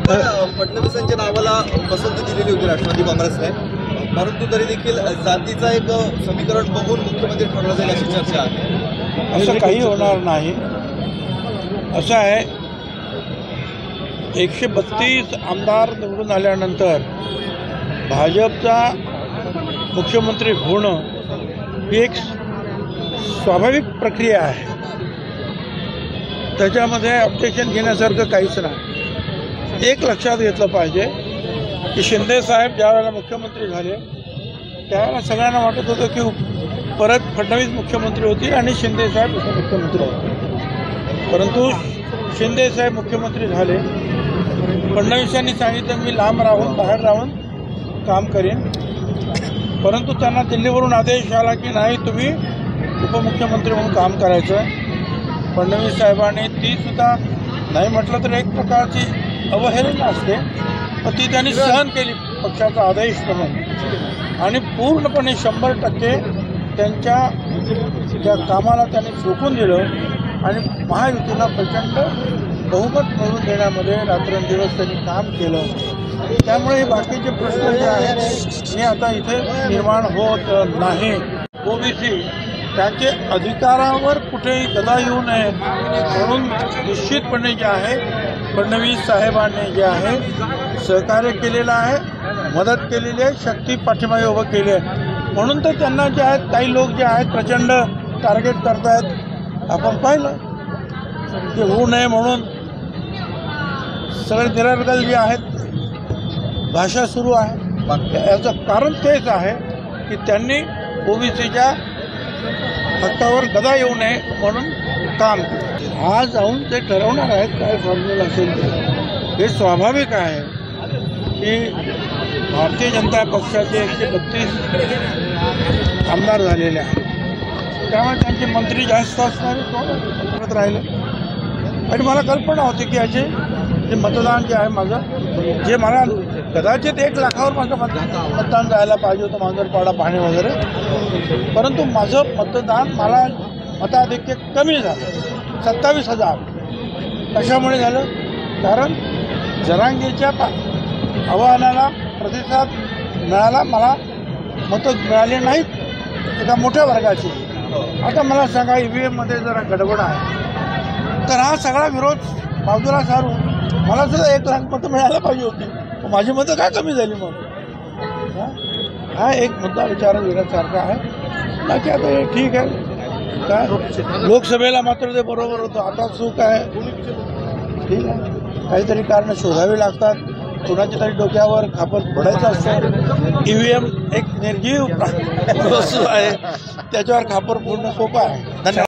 फडणवीसांच्या नावाला पसंती दिलेली होती राष्ट्रवादी काँग्रेसने, परंतु तरी देखील जातीचा एक समीकरण बघून मुख्यमंत्री ठरवलं जाईल अशी चर्चा आहे। असं काही होणार नाही। असं आहे, 132 आमदार निवडून आल्यानंतर भाजपचा मुख्यमंत्री होणं ही एक स्वाभाविक प्रक्रिया आहे। त्याच्यामध्ये ऑब्जेक्शन घेण्यासारखं काहीच नाही। एक लक्षात घेतलं पाहिजे की शिंदे साहेब ज्यावेळेला मुख्यमंत्री झाले त्यावेळेला सगळ्यांना वाटत होतं की परत फडणवीस मुख्यमंत्री होतील आणि शिंदे साहेब उपमुख्यमंत्री होतील। परंतु शिंदे साहेब मुख्यमंत्री झाले, फडणवीसांनी सांगितलं मी लांब राहून बाहेर राहून काम करेन, परंतु त्यांना दिल्लीवरून आदेश आला की नाही तुम्ही उपमुख्यमंत्री म्हणून काम करायचं। फडणवीस साहेबांनी ती सुद्धा नाही म्हटलं तर एक प्रकारची अवहेलना असते, पण ती त्यांनी सहन केली पक्षाचा आदेश म्हणून आणि पूर्णपणे 100% त्यांच्या त्या कामाला त्यांनी झोकून दिलं आणि महायुतीला प्रचंड बहुमत मिळवून देण्यामध्ये रात्रंदिवस त्यांनी काम केलं। त्यामुळे बाकीचे प्रश्न जे आहेत हे आता इथे निर्माण होत नाही। ओबीसी त्यांचे अधिकारावर कुठेही गदा येऊ नये म्हणून निश्चितपणे जे आहे फडणवीस साहेबांनी जे आहे सहकार्य केलेलं आहे, मदत केलेली आहे, शक्ती पाठीमागे उभं केली आहे। म्हणून तर त्यांना जे आहेत काही लोक जे आहेत प्रचंड टार्गेट करतायत। आपण पाहिलं ते होऊ नये म्हणून सगळे निरर्गल जे आहेत भाषा सुरू आहे। याचं कारण तेच आहे की त्यांनी ओबीसीच्या हक्कावर गदा येऊ नये म्हणून काम केलं। आज जाऊन ते ठरवणार आहेत काय फॉर्म्युला असेल ते। हे स्वाभाविक आहे की भारतीय जनता पक्षाचे 132 आमदार झालेले आहेत, त्यामुळे त्यांचे मंत्री जास्त असणारे कोण राहिले। आणि मला कल्पना होती की याचे जे मतदान जे आहे माझं, जे मला कदाचित 1 लाखावर माझं मतदान जायला पाहिजे होतं मांजरपाडा पाणी वगैरे, परंतु माझं मतदान मला मताधिक्य कमी झालं 27,000। कशामुळे झालं? कारण जरांगेच्या आवाहनाला प्रतिसाद मिळाला, मला मतं मिळाली नाहीत एका मोठ्या वर्गाची। आता मला सांगा EVMमध्ये जरा गडबड आहे तर हा सगळा विरोध बाजूला सारून मला सुद्धा 1 लाख मतं मिळायला पाहिजे होती, माझी मतं काय कमी झाली मग? हा एक मुद्दा विचारात घेण्यासारखा आहे। बाकी आता हे ठीक आहे, काय लोकसभेला मात्र ते बरोबर होतं, आता चूक आहे ठीक आहे। काहीतरी कारणं शोधावी लागतात, कुणाच्या तरी डोक्यावर खापर फोडायचं असतं। EVM एक निर्जीव वस्तू आहे, त्याच्यावर खापर फोडणं सोपं आहे। धन्यवाद।